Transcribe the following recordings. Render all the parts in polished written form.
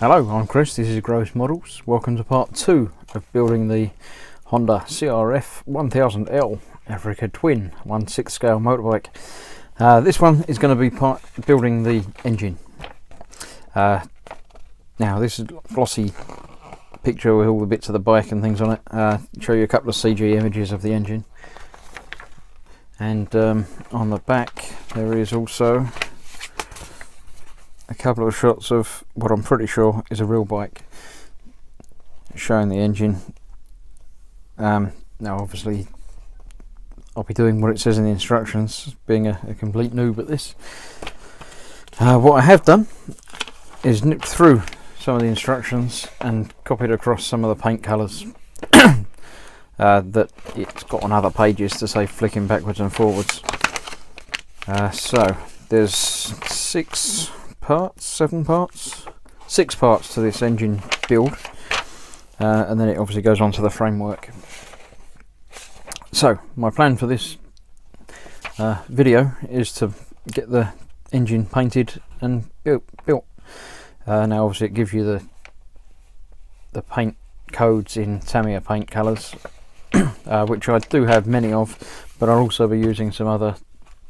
Hello, I'm Chris, this is Gross Models. Welcome to part 2 of building the Honda CRF1000L Africa Twin 1/6 scale motorbike. This one is going to be building the engine. Now this is a glossy picture with all the bits of the bike and things on it. Show you a couple of CG images of the engine. And on the back there is also a couple of shots of what I'm pretty sure is a real bike showing the engine. Now obviously I'll be doing what it says in the instructions, being a complete noob at this. What I have done is nipped through some of the instructions and copied across some of the paint colours that it's got on other pages to save flicking backwards and forwards. So there's 6 parts to this engine build, and then it obviously goes on to the framework. So my plan for this video is to get the engine painted and built. Now obviously it gives you the paint codes in Tamiya paint colours, which I do have many of, but I'll also be using some other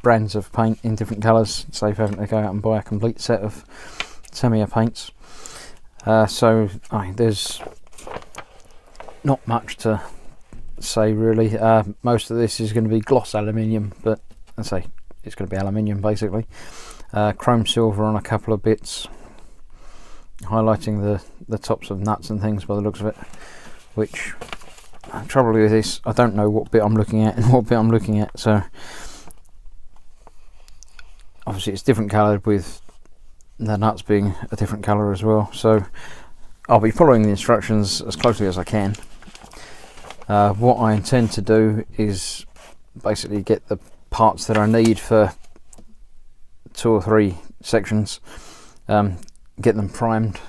brands of paint in different colours, save having to go out and buy a complete set of Tamiya paints. So there's not much to say really. Most of this is going to be gloss aluminium, but I say it's going to be aluminium basically. Chrome silver on a couple of bits, highlighting the tops of nuts and things by the looks of it, which trouble with this, I don't know what bit I'm looking at and what bit I'm looking at, so obviously it's different coloured with the nuts being a different colour as well, so I'll be following the instructions as closely as I can. What I intend to do is basically get the parts that I need for 2 or 3 sections, get them primed.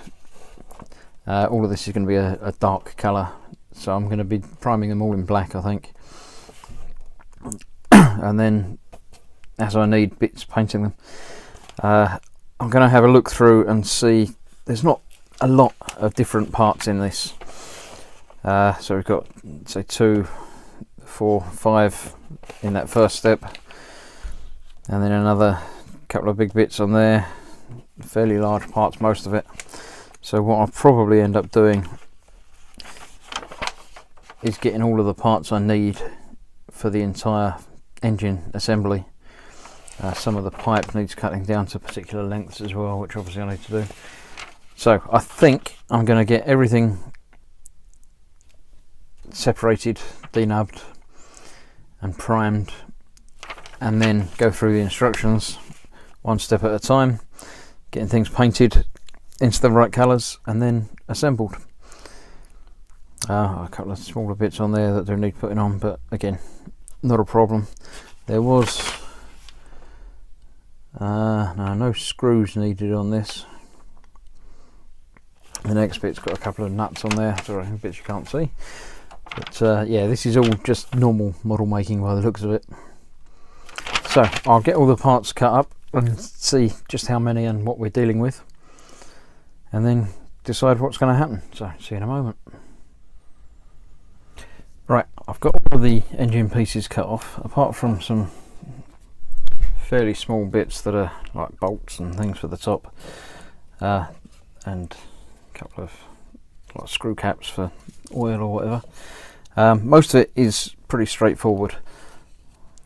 All of this is going to be a dark colour, so I'm going to be priming them all in black I think, and then as I need bits painting them. I'm going to have a look through and see there's not a lot of different parts in this. So we've got say 2, 4, 5 in that first step, and then another couple of big bits on there, fairly large parts most of it. So what I'll probably end up doing is getting all of the parts I need for the entire engine assembly. Some of the pipe needs cutting down to particular lengths as well, which obviously I need to do. So I think I'm going to get everything separated, denubbed and primed, and then go through the instructions one step at a time, getting things painted into the right colours and then assembled. A couple of smaller bits on there that do need putting on, but again, not a problem. There was no screws needed on this. The next bit's got a couple of nuts on there, sorry, bits you can't see, but yeah, this is all just normal model making by the looks of it. So I'll get all the parts cut up and see just how many and what we're dealing with, and then decide what's going to happen. So see you in a moment. Right, I've got all of the engine pieces cut off, apart from some fairly small bits that are like bolts and things for the top, and a couple of like screw caps for oil or whatever. Most of it is pretty straightforward.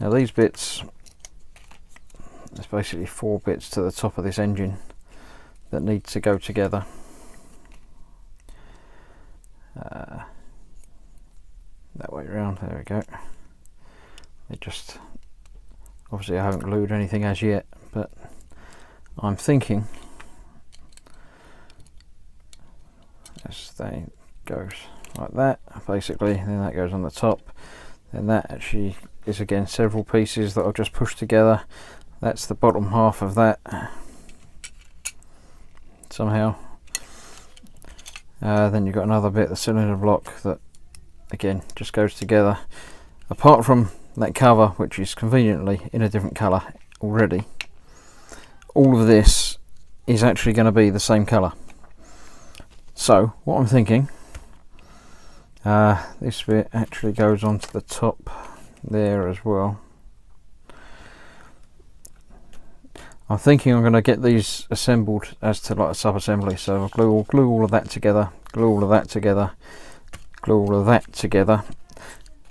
Now these bits, there's basically 4 bits to the top of this engine that need to go together. That way around, there we go. It just, obviously I haven't glued anything as yet, but I'm thinking this thing goes like that basically, then that goes on the top, then that actually is again several pieces that I'll just push together. That's the bottom half of that somehow. Then you've got another bit, the cylinder block, that again just goes together. Apart from that cover, which is conveniently in a different colour already, all of this is actually going to be the same colour. So what I'm thinking, this bit actually goes onto the top there as well. I'm thinking I'm going to get these assembled as to like a sub-assembly, so I'll glue all of that together, glue all of that together, glue all of that together,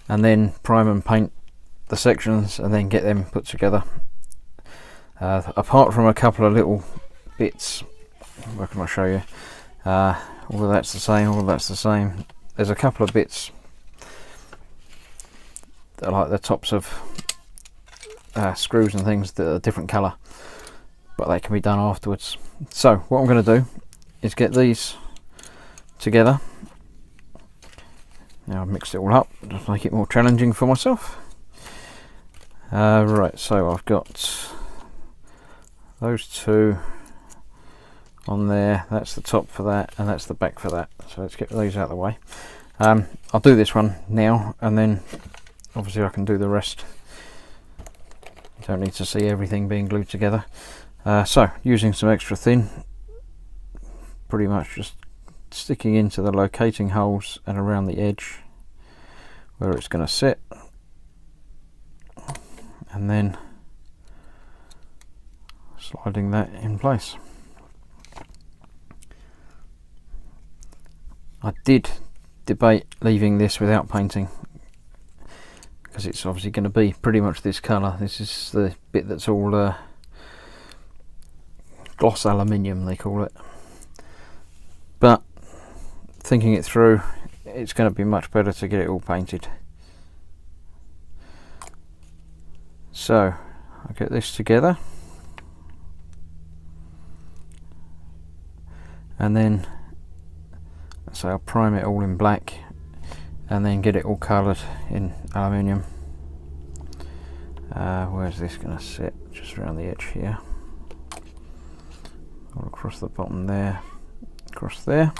and then prime and paint the sections and then get them put together. Apart from a couple of little bits, where can I show you? All of that's the same, all of that's the same. There's a couple of bits that are like the tops of screws and things that are a different colour, but they can be done afterwards. So what I'm going to do is get these together. Now I've mixed it all up, just make it more challenging for myself. Right, so I've got those two on there, that's the top for that and that's the back for that. So let's get these out of the way. I'll do this one now and then obviously I can do the rest. You don't need to see everything being glued together. So using some extra thin, pretty much just sticking into the locating holes and around the edge where it's going to sit, and then sliding that in place. I did debate leaving this without painting because it's obviously going to be pretty much this colour. This is the bit that's all gloss aluminium they call it, but thinking it through, it's going to be much better to get it all painted. So I'll get this together and then so I'll prime it all in black and then get it all coloured in aluminium. Where's this going to sit? Just around the edge here, all across the bottom there, across there.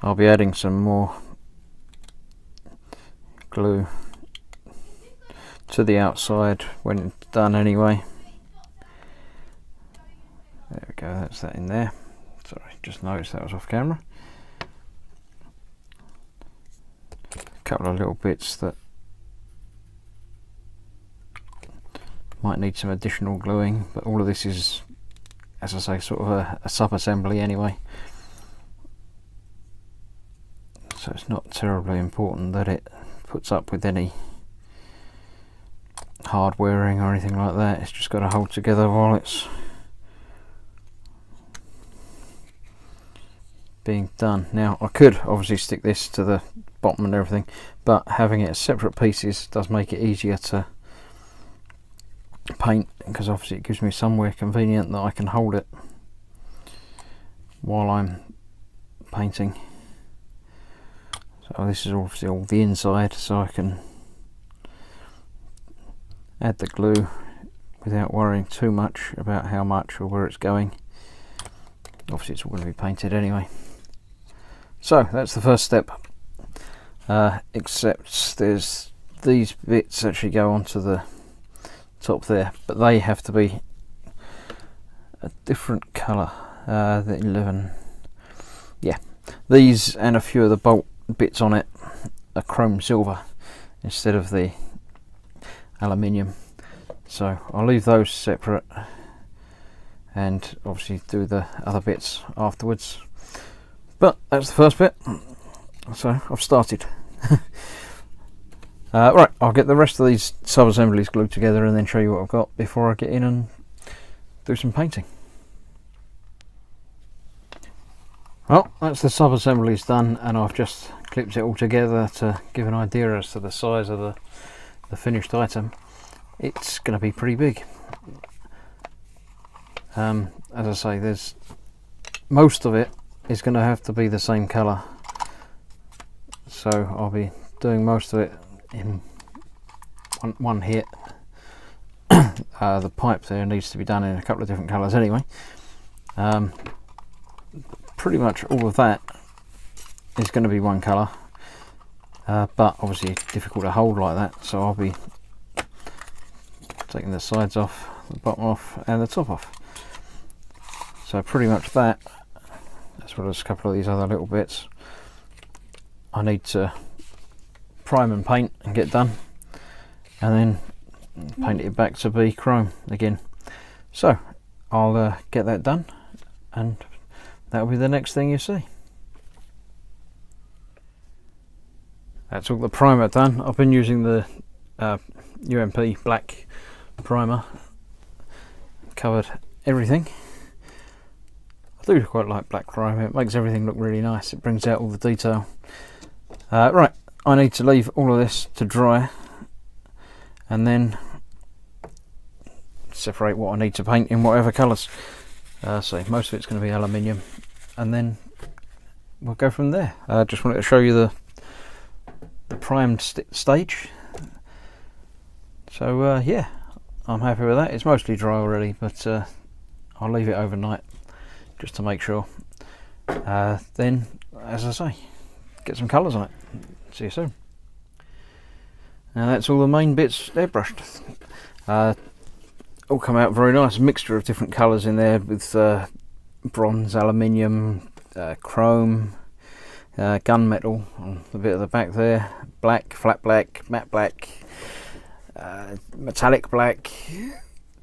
I'll be adding some more glue to the outside when it's done anyway. There we go, that's that in there. Sorry, just noticed that was off camera. A couple of little bits that might need some additional gluing, but all of this is, as I say, sort of a sub-assembly anyway. So it's not terribly important that it puts up with any hard wearing or anything like that. It's just got to hold together while it's being done. Now I could obviously stick this to the bottom and everything, but having it as separate pieces does make it easier to paint, because obviously it gives me somewhere convenient that I can hold it while I'm painting. So this is obviously all the inside, so I can add the glue without worrying too much about how much or where it's going. Obviously it's all going to be painted anyway. So that's the first step, except there's these bits actually go onto the top there, but they have to be a different colour. The 11, yeah, these and a few of the bolt bits on it are chrome silver instead of the aluminium, so I'll leave those separate and obviously do the other bits afterwards. But that's the first bit, so I've started. Right, I'll get the rest of these sub-assemblies glued together and then show you what I've got before I get in and do some painting. Well, that's the sub-assemblies done, and I've just clipped it all together to give an idea as to the size of the finished item. It's going to be pretty big. As I say, there's most of it is going to have to be the same colour, so I'll be doing most of it in one hit. The pipe there needs to be done in a couple of different colours anyway. Pretty much all of that is going to be one colour, but obviously it's difficult to hold like that, so I'll be taking the sides off, the bottom off and the top off. So pretty much that, as well as a couple of these other little bits, I need to prime and paint and get done, and then paint it back to be chrome again. So I'll get that done, and that'll be the next thing you see. That's all the primer done. I've been using the UMP black primer, covered everything. I do quite like black primer, it makes everything look really nice, it brings out all the detail. Right, I need to leave all of this to dry and then separate what I need to paint in whatever colours. So most of it's going to be aluminium, and then we'll go from there. I just wanted to show you the primed stage. So yeah, I'm happy with that. It's mostly dry already, but I'll leave it overnight just to make sure. Then, as I say, get some colours on it. See you soon. Now that's all the main bits airbrushed. All come out very nice. A mixture of different colours in there with bronze, aluminium, chrome, gunmetal on the bit of the back there, black, flat black, matte black, metallic black,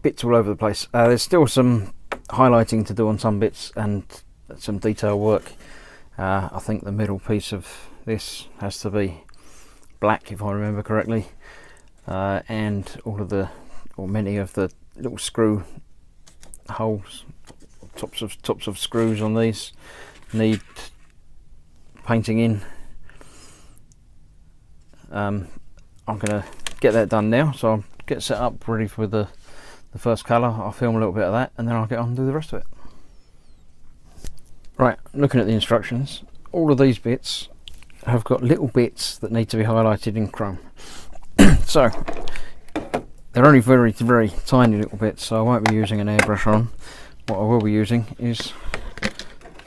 bits all over the place. There's still some highlighting to do on some bits and some detail work. I think the middle piece of this has to be black, if I remember correctly, and all of the, or many of the little screw holes, tops of screws on these need painting in. I'm gonna get that done now, so I'll get set up ready for the first colour. I'll film a little bit of that and then I'll get on and do the rest of it. Right, looking at the instructions, all of these bits have got little bits that need to be highlighted in chrome. So they're only very tiny little bits, so I won't be using an airbrush on. What I will be using is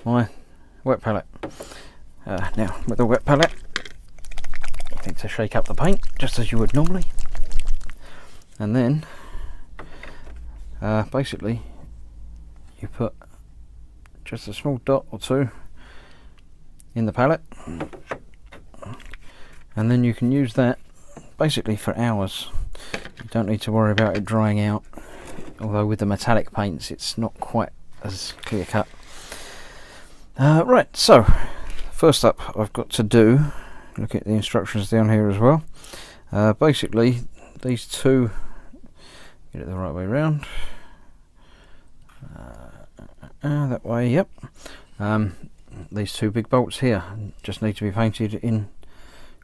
my wet palette. Now with the wet palette, you need to shake up the paint just as you would normally, and then basically you put just a small dot or two in the palette, and then you can use that basically for hours. You don't need to worry about it drying out, although with the metallic paints it's not quite as clear cut. Right, so first up I've got to do, look at the instructions down here as well. Basically these two, get it the right way around, that way, yep. These two big bolts here just need to be painted in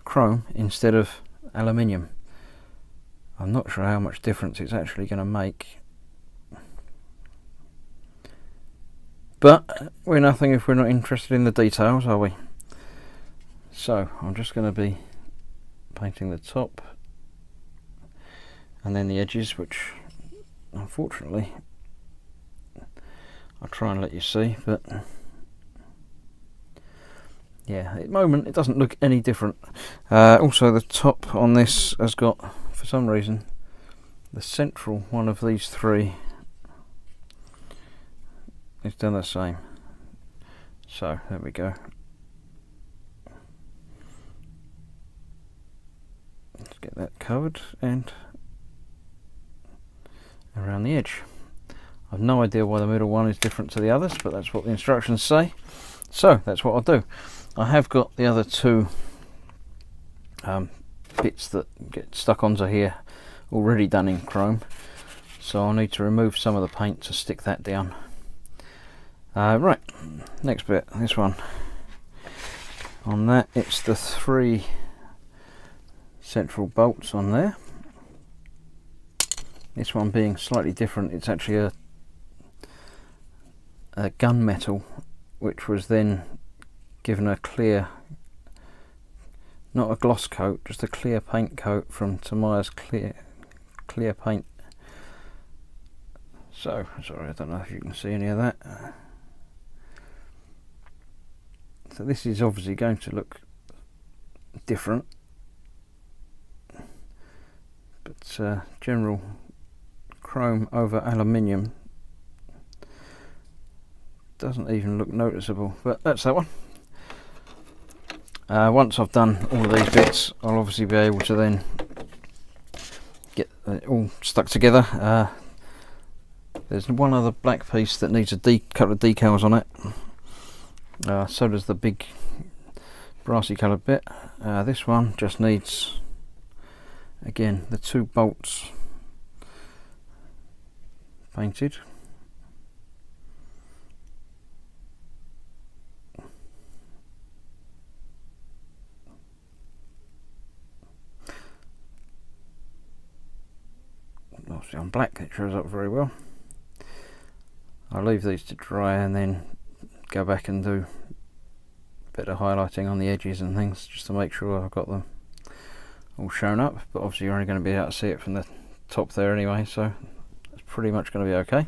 chrome instead of aluminium. I'm not sure how much difference it's actually going to make, but we're nothing if we're not interested in the details, are we? So I'm just going to be painting the top and then the edges, which unfortunately I'll try and let you see, but yeah, at the moment it doesn't look any different. Also the top on this has got, for some reason, the central one of these three is done the same. So there we go. Let's get that covered and around the edge. I've no idea why the middle one is different to the others, but that's what the instructions say. So that's what I'll do. I have got the other two bits that get stuck onto here already done in chrome, so I'll need to remove some of the paint to stick that down. Right, next bit, this one. On that, it's the three central bolts on there. This one being slightly different, it's actually a gunmetal, which was then given a clear, not a gloss coat, just a clear paint coat from Tamiya's clear paint. So, sorry, I don't know if you can see any of that. So this is obviously going to look different, but general chrome over aluminium doesn't even look noticeable, but that's that one. Once I've done all of these bits, I'll obviously be able to then get it all stuck together. There's one other black piece that needs a couple of decals on it. So does the big brassy coloured bit. This one just needs, again, the 2 bolts painted. Obviously on black it shows up very well. I'll leave these to dry and then go back and do a bit of highlighting on the edges and things just to make sure I've got them all shown up, but obviously you're only going to be able to see it from the top there anyway, so it's pretty much going to be okay.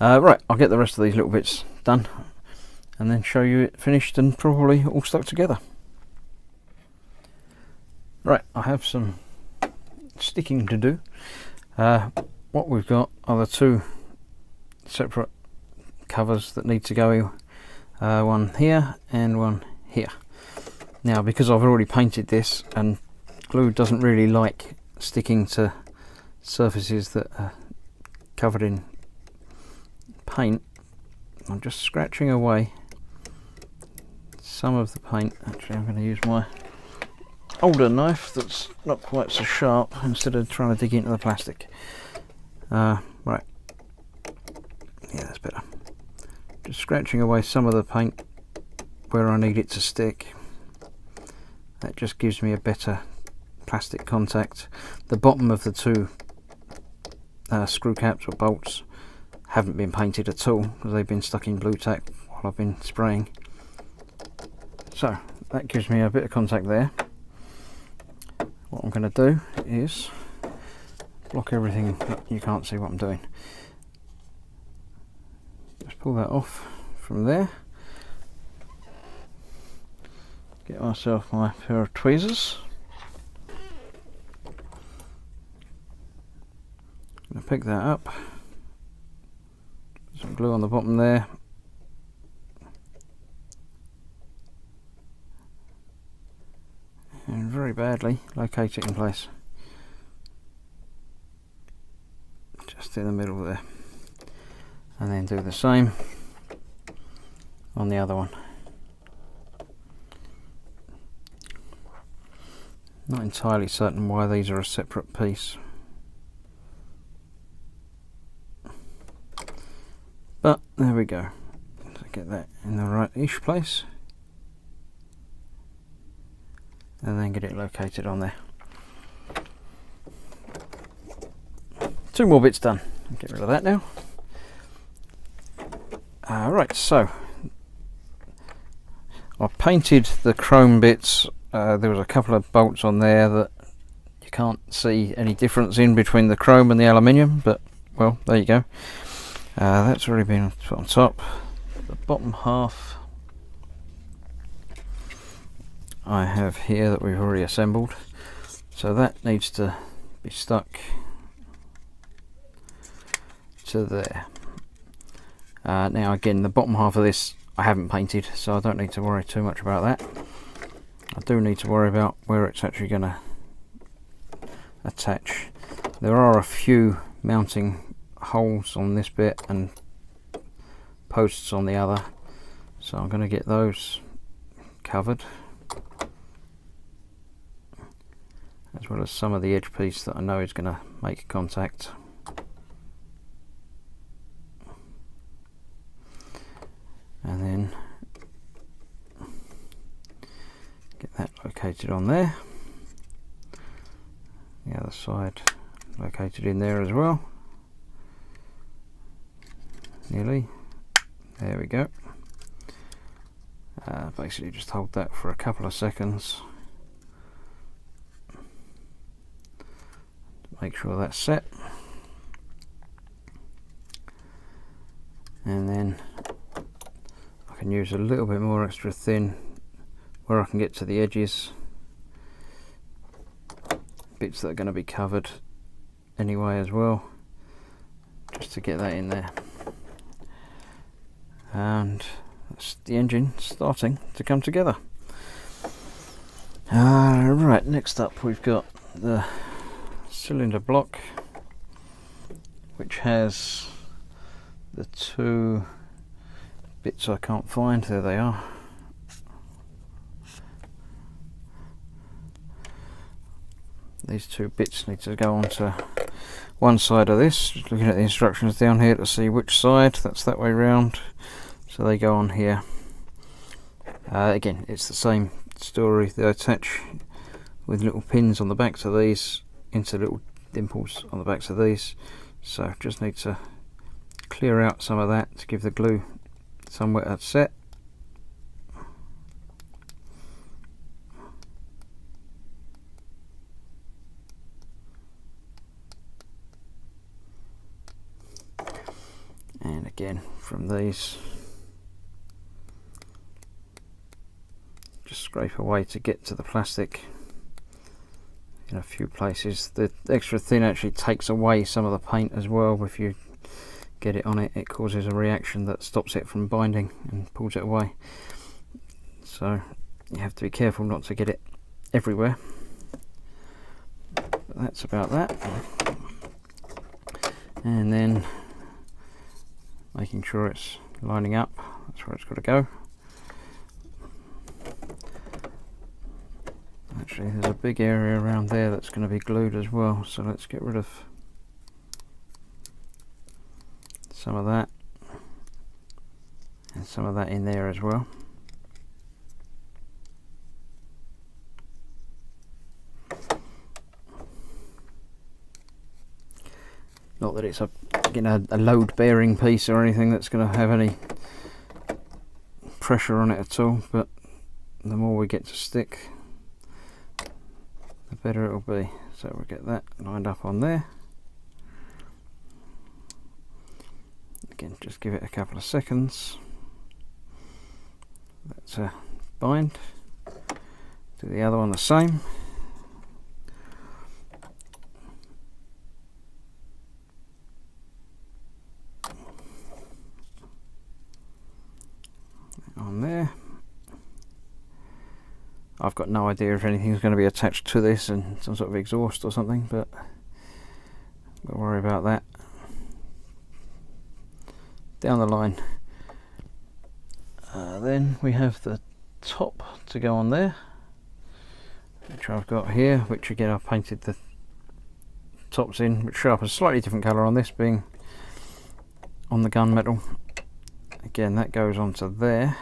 Right, I'll get the rest of these little bits done and then show you it finished and probably all stuck together. Right, I have some sticking to do. What we've got are the 2 separate covers that need to go, one here and one here. Now, because I've already painted this and glue doesn't really like sticking to surfaces that are covered in paint, I'm just scratching away some of the paint. Actually, I'm going to use my older knife that's not quite so sharp instead of trying to dig into the plastic. Right, yeah, that's better. Just scratching away some of the paint where I need it to stick. That just gives me a better plastic contact. The bottom of the 2 screw caps or bolts haven't been painted at all because they've been stuck in blue tack while I've been spraying. So that gives me a bit of contact there. What I'm going to do is block everything. You can't see what I'm doing. Just pull that off from there. Get myself my pair of tweezers. I'm going to pick that up. Put some glue on the bottom there. And very badly locate it in place. Just in the middle there. And then do the same on the other one. Not entirely certain why these are a separate piece, but there we go. So get that in the right-ish place and then get it located on there. 2 more bits done. Get rid of that now. Right, so I painted the chrome bits. There was a couple of bolts on there that you can't see any difference in between the chrome and the aluminium, but well, there you go. That's already been put on top. The bottom half I have here that we've already assembled, so that needs to be stuck to there. Now again, the bottom half of this I haven't painted, so I don't need to worry too much about that. I do need to worry about where it's actually going to attach. There are a few mounting holes on this bit and posts on the other, so I'm going to get those covered, as well as some of the edge piece that I know is going to make contact. And then get that located on there. The other side located in there as well. Nearly. There we go. Basically just hold that for a couple of seconds. Make sure that's set. And then I can use a little bit more extra thin where I can get to the edges, bits that are going to be covered anyway as well, just to get that in there. and that's the engine starting to come together. Right, next up we've got the cylinder block, which has the two bits I can't find. There they are. These two bits need to go onto one side of this. Just looking at the instructions down here to see which side. That's that way round, so they go on here. Again, it's the same story. They attach with little pins on the backs of these into little dimples on the backs of these, so just need to clear out some of that to give the glue somewhere to set. And again, from these, just scrape away to get to the plastic in a few places. The extra thin actually takes away some of the paint as well. If you get it on it, it causes a reaction that stops it from binding and pulls it away. So you have to be careful not to get it everywhere. But that's about that. And then making sure it's lining up, that's where it's got to go. Actually, there's a big area around there that's going to be glued as well, so let's get rid of some of that and some of that in there as well. Not that it's a load bearing piece or anything that's going to have any pressure on it at all, but the more we get to stick, the better it'll be. So we'll get that lined up on there. Again, just give it a couple of seconds. That's a bind. Do the other one the same. On there. I've got no idea if anything's going to be attached to this and some sort of exhaust or something, but don't worry about that down the line. Then we have the top to go on there, which I've got here, which again I've painted the tops in, which show up a slightly different colour on this, being on the gunmetal. Again, that goes onto there.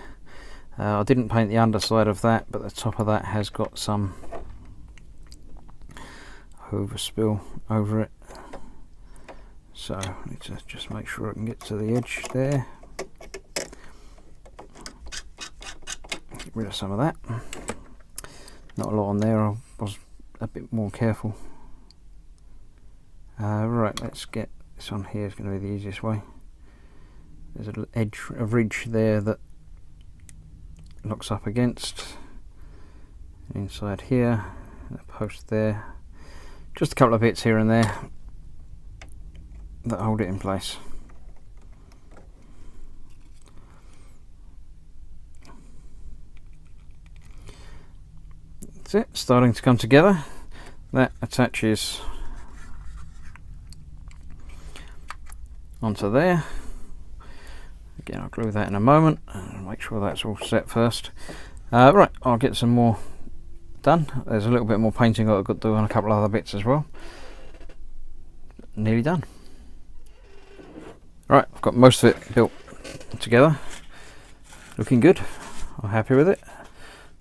I didn't paint the underside of that, but the top of that has got some overspill over it, so I need to just make sure I can get to the edge there. Get rid of some of that. Not a lot on there, I was a bit more careful. Right, let's get this on here, it's going to be the easiest way. There's a ridge there that locks up against, inside here, and a post there, just a couple of bits here and there that hold it in place. That's it, starting to come together. That attaches onto there. Again, I'll glue that in a moment and make sure that's all set first. Right, I'll get some more done. There's a little bit more painting I've got to do on a couple other bits as well. Nearly done. Right, I've got most of it built together. Looking good. I'm happy with it.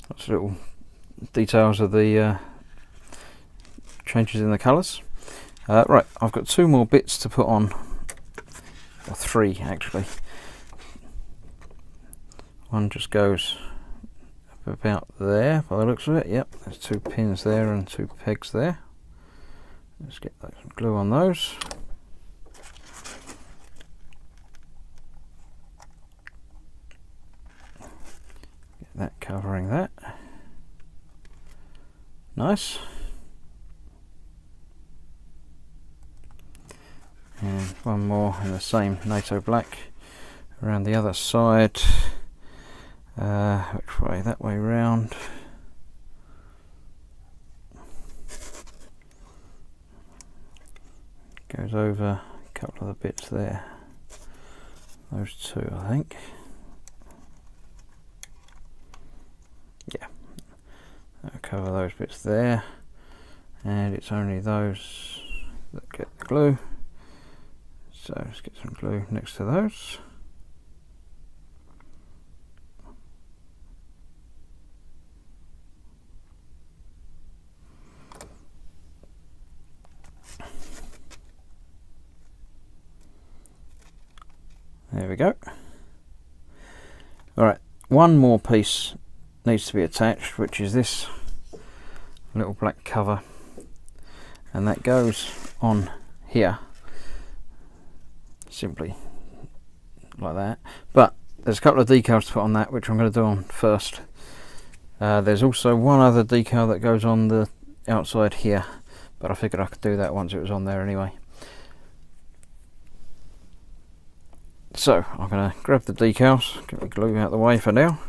Lots of little details of the changes in the colours. Right, I've got two more bits to put on, or three actually. One just goes up about there by the looks of it. Yep, there's two pins there and two pegs there. Let's get some glue on those. Get that covering that. Nice. And one more in the same NATO black, around the other side. Which way? That way round. Goes over a couple of the bits there. Those two, I think. Yeah. I'll cover those bits there. And it's only those that get the glue. So let's get some glue next to those. There we go. Alright, one more piece needs to be attached, which is this little black cover, and that goes on here, simply like that. But there's a couple of decals to put on that, which I'm going to do on first. There's also one other decal that goes on the outside here, but I figured I could do that once it was on there anyway. So I'm going to grab the decals, get my glue out of the way for now,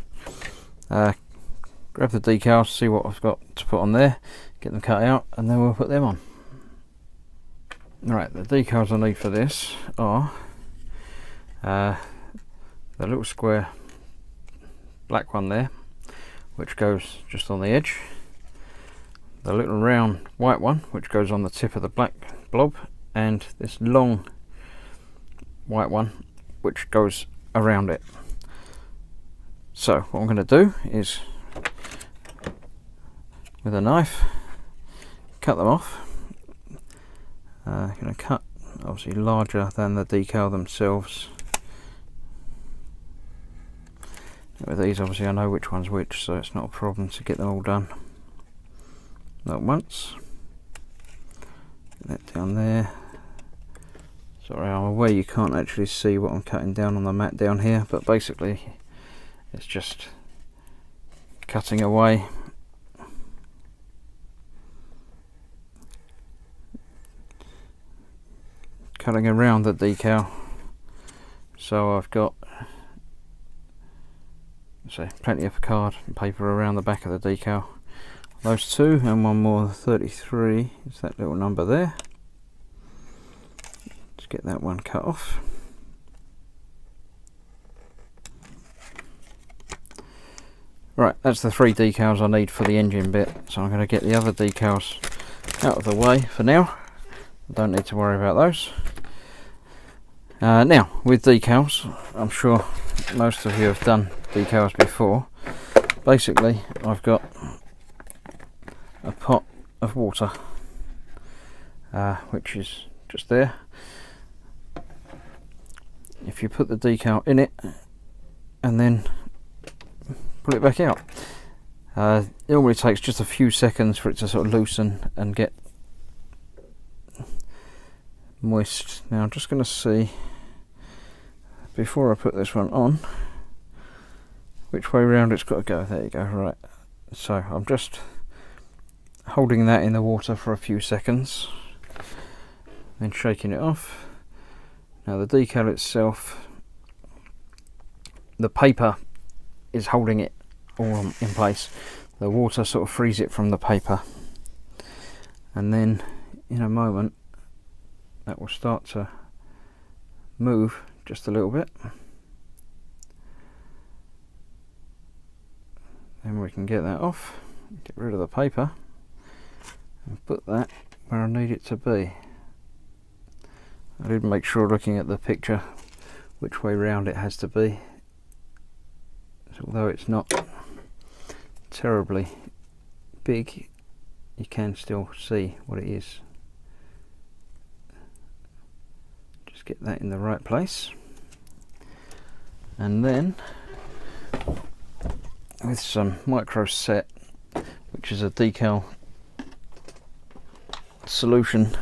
grab the decals, see what I've got to put on there, get them cut out, and then we'll put them on. Right, the decals I need for this are the little square black one there, which goes just on the edge, the little round white one which goes on the tip of the black blob, and this long white one which goes around it. So what I'm going to do is, with a knife, cut them off. I'm going to cut obviously larger than the decal themselves. With these obviously I know which one's which, so it's not a problem to get them all done at once. Get that down there. Sorry, I'm aware you can't actually see what I'm cutting down on the mat down here, but basically it's just cutting away. Cutting around the decal, so I've got plenty of card and paper around the back of the decal. Those two and one more, 33 is that little number there. Let's get that one cut off. Right, that's the 3 decals I need for the engine bit, so I'm going to get the other decals out of the way for now. I don't need to worry about those. Now, with decals, I'm sure most of you have done decals before. Basically, I've got a pot of water, which is just there. If you put the decal in it and then pull it back out, it normally takes just a few seconds for it to sort of loosen and get moist. Now I'm just going to see, before I put this one on, which way round it's got to go. There you go. Right, so I'm just holding that in the water for a few seconds, then shaking it off. Now the decal itself, the paper is holding it all in place. The water sort of frees it from the paper, and then in a moment that will start to move just a little bit. Then we can get that off, get rid of the paper, and put that where I need it to be. I did make sure, looking at the picture, which way round it has to be. So although it's not terribly big, you can still see what it is. Just get that in the right place, and then with some micro set, which is a decal solution,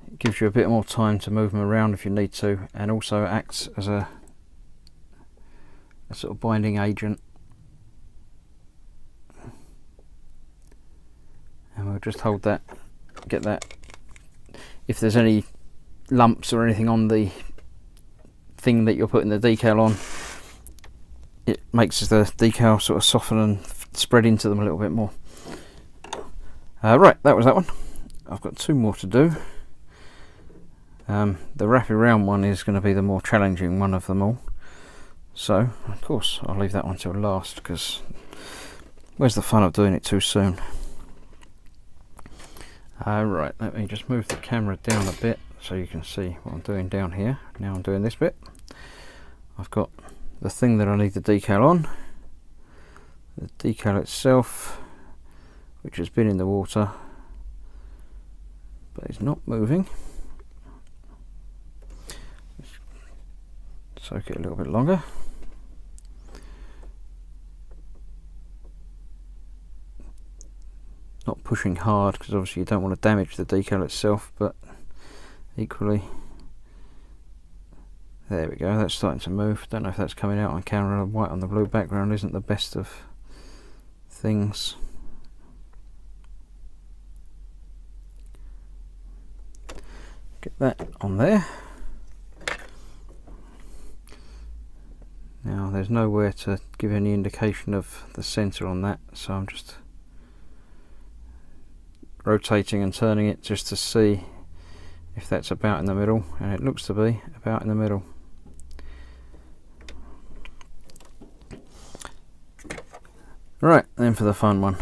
it gives you a bit more time to move them around if you need to, and also acts as a sort of binding agent. And we'll just hold that, get that. If there's any lumps or anything on the thing that you're putting the decal on, it makes the decal sort of soften and spread into them a little bit more. Right, that was that one. I've got 2 more to do. The wrap around one is going to be the more challenging one of them all, so of course I'll leave that one till last, because where's the fun of doing it too soon? Right, let me just move the camera down a bit so you can see what I'm doing down here. Now I'm doing this bit. I've got the thing that I need the decal on, the decal itself, which has been in the water but is not moving. Soak it a little bit longer. Not pushing hard, because obviously you don't want to damage the decal itself, but equally, there we go, that's starting to move. Don't know if that's coming out on camera. The white on the blue background isn't the best of things. Get that on there. Now there's nowhere to give any indication of the centre on that, so I'm just rotating and turning it just to see if that's about in the middle, and it looks to be about in the middle. Right, then for the fun one.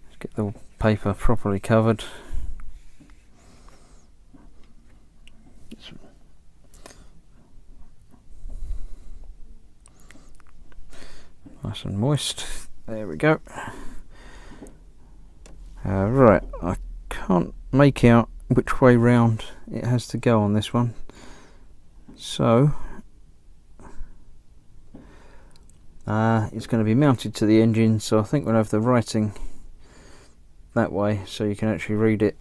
Let's get the paper properly covered. Nice and moist. There we go. Right, I can't make out which way round it has to go on this one, so it's going to be mounted to the engine, so I think we'll have the writing that way so you can actually read it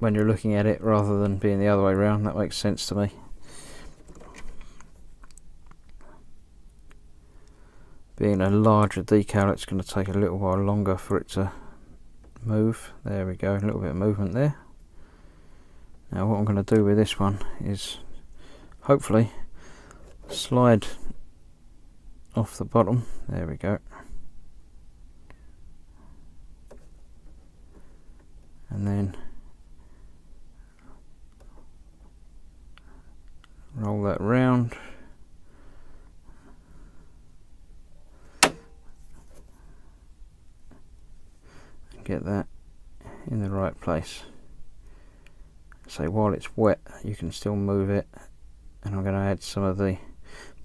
when you're looking at it rather than being the other way around. That makes sense to me. Being a larger decal, it's going to take a little while longer for it to move. There we go, a little bit of movement there. Now what I'm going to do with this one is hopefully slide off the bottom. There we go. And then roll that round. Get that in the right place. So while it's wet you can still move it, and I'm going to add some of the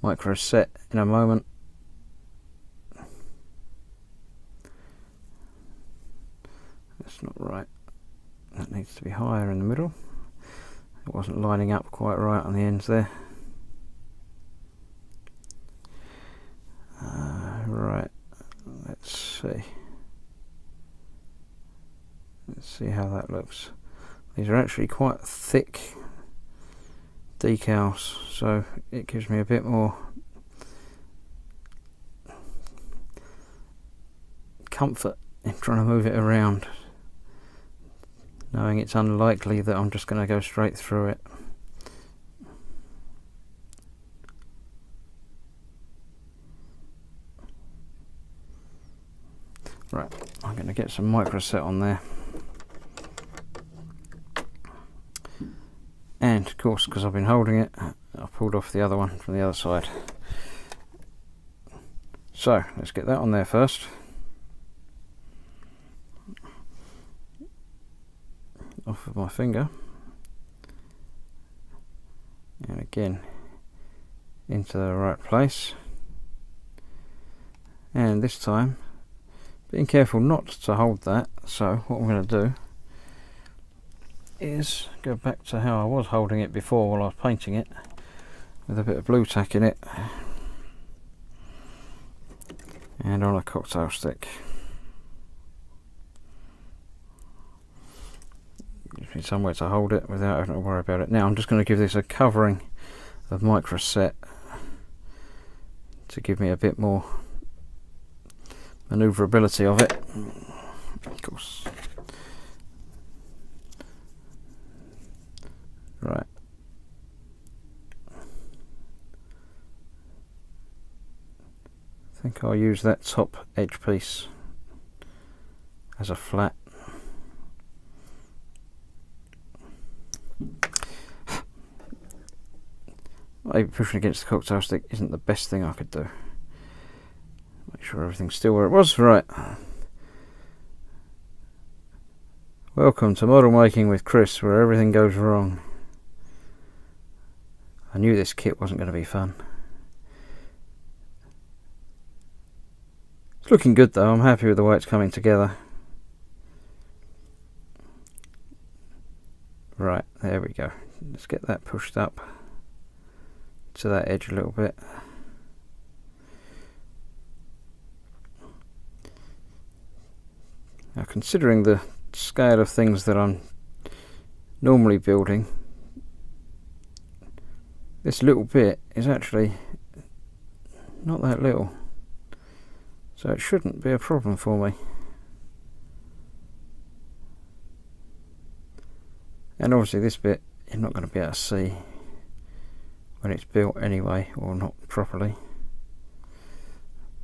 micro set in a moment. That's not right, that needs to be higher in the middle. It wasn't lining up quite right on the ends there. Right, let's see. Let's see how that looks. These are actually quite thick decals, so it gives me a bit more comfort in trying to move it around, knowing it's unlikely that I'm just going to go straight through it. Right, I'm going to get some micro set on there. And of course, because I've been holding it, I've pulled off the other one from the other side. So let's get that on there first. Off with my finger. And again, into the right place. And this time, being careful not to hold that. So what I'm going to do is go back to how I was holding it before while I was painting it, with a bit of blue tack in it and on a cocktail stick. Gives me somewhere to hold it without having to worry about it. Now I'm just going to give this a covering of micro set to give me a bit more manoeuvrability of it. Of course. Right. I think I'll use that top edge piece as a flat. Maybe pushing against the cocktail stick isn't the best thing I could do. Make sure everything's still where it was. Right. Welcome to model making with Chris, where everything goes wrong. I knew this kit wasn't going to be fun. It's looking good though. I'm happy with the way it's coming together. Right, there we go. Let's get that pushed up to that edge a little bit. Now, considering the scale of things that I'm normally building, this little bit is actually not that little, so it shouldn't be a problem for me. And obviously this bit you're not going to be able to see when it's built anyway, or not properly.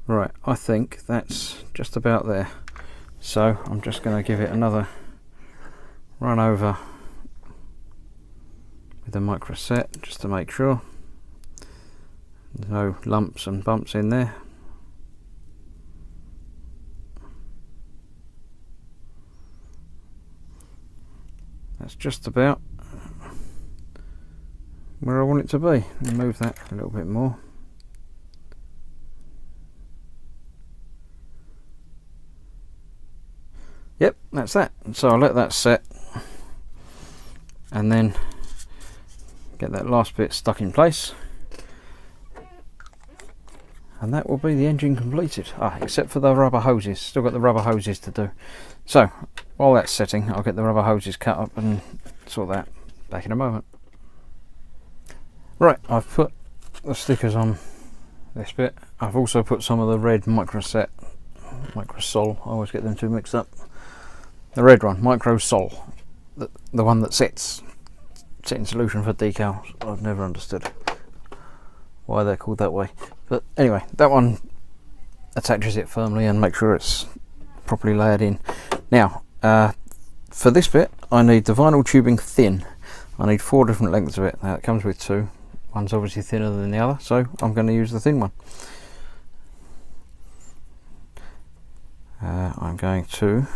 Right, I think that's just about there. So I'm just going to give it another run over with the micro set, just to make sure there's no lumps and bumps in there. That's just about where I want it to be. Move that a little bit more. Yep, that's that. So I'll let that set and then get that last bit stuck in place, and that will be the engine completed. Except for the rubber hoses. Still got the rubber hoses to do. So while that's setting, I'll get the rubber hoses cut up and sort that. Back in a moment. Right, I've put the stickers on this bit. I've also put some of the red microsol. I always get them two mixed up. The red one, microsol, the one that sets setting solution for decals. I've never understood why they're called that way, but anyway, that one attaches it firmly and makes sure it's properly layered in. Now, for this bit, I need the vinyl tubing thin. I need 4 different lengths of it. Now it comes with 2. One's obviously thinner than the other, so I'm going to use the thin one. I'm going to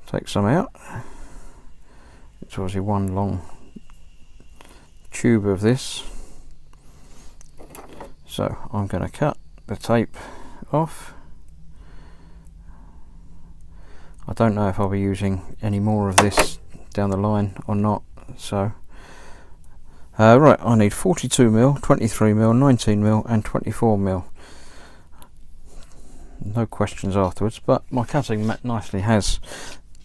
take some out. It's obviously one long tube of this, so I'm going to cut the tape off. I don't know if I'll be using any more of this down the line or not, so right, I need 42mm, 23mm, 19mm and 24mm. No questions afterwards, but my cutting mat nicely has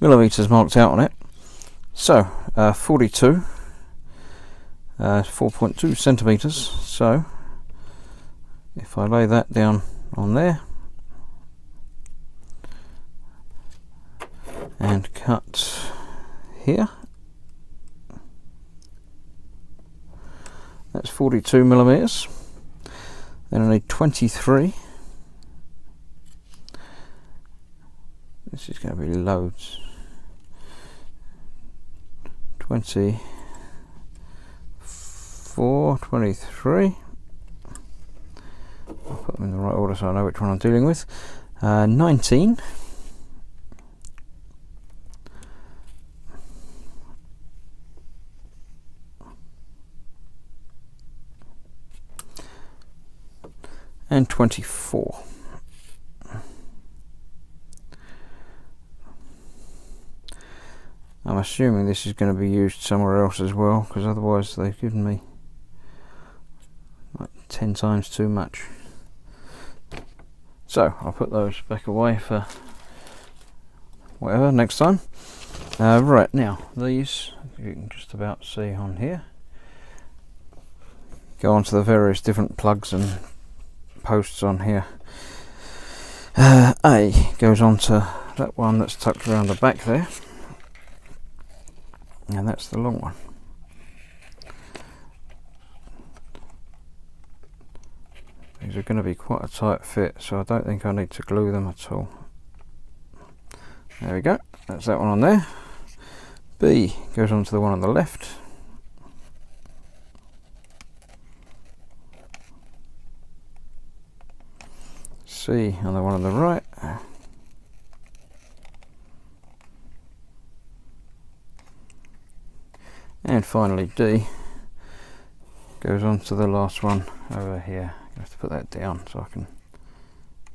millimeters marked out on it. So 42, 4.2 centimeters. So if I lay that down on there and cut here, that's 42 millimeters. Then I need 23. This is going to be loads. 24, 23. I'll put them in the right order so I know which one I'm dealing with. 19. And 24. I'm assuming this is going to be used somewhere else as well, because otherwise they've given me like 10 times too much. So I'll put those back away for whatever next time. Right, now these you can just about see on here go onto the various different plugs and posts on here. A goes on to that one that's tucked around the back there, and that's the long one. These are going to be quite a tight fit, so I don't think I need to glue them at all. There we go, that's that one on there. B goes on to the one on the left. C on the one on the right. And finally D goes on to the last one over here. I have to put that down so I can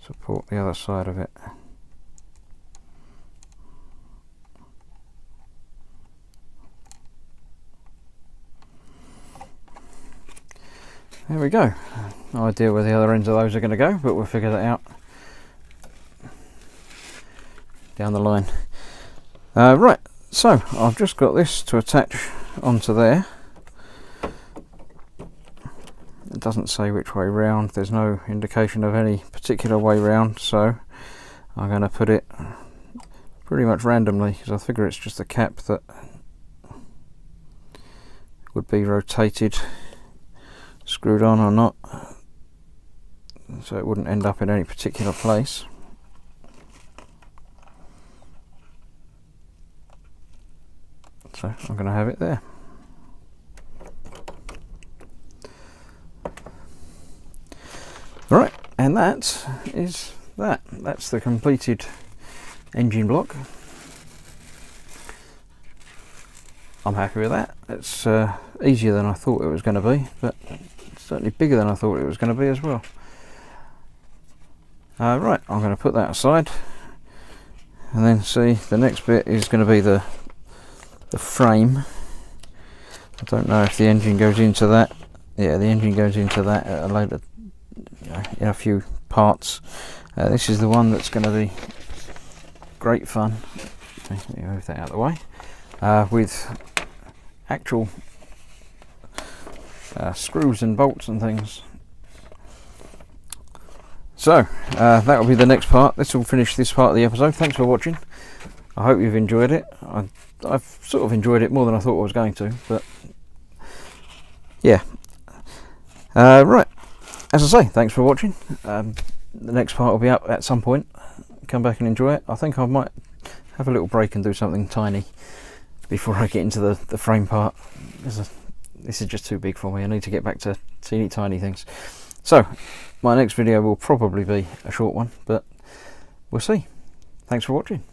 support the other side of it. There we go. No idea where the other ends of those are going to go, but we'll figure that out down the line. Right, so I've just got this to attach onto there. It doesn't say which way round, there's no indication of any particular way round, so I'm going to put it pretty much randomly, because I figure it's just a cap that would be rotated, screwed on or not, so it wouldn't end up in any particular place. So I'm going to have it there. Right, and that is that. That's the completed engine block. I'm happy with that. It's easier than I thought it was going to be, but it's certainly bigger than I thought it was going to be as well. Right, I'm going to put that aside, and then see the next bit is going to be the frame. I don't know if the engine goes into that. Yeah, the engine goes into that at a later, in a few parts. This is the one that's going to be great fun. Okay, let me move that out of the way. With actual screws and bolts and things. So that will be the next part. This will finish this part of the episode. Thanks for watching. I hope you've enjoyed it. I've sort of enjoyed it more than I thought I was going to, but yeah. Right, as I say, thanks for watching. The next part will be up at some point. Come back and enjoy it. I think I might have a little break and do something tiny before I get into the frame part. This is just too big for me. I need to get back to teeny tiny things. So my next video will probably be a short one, but we'll see. Thanks for watching.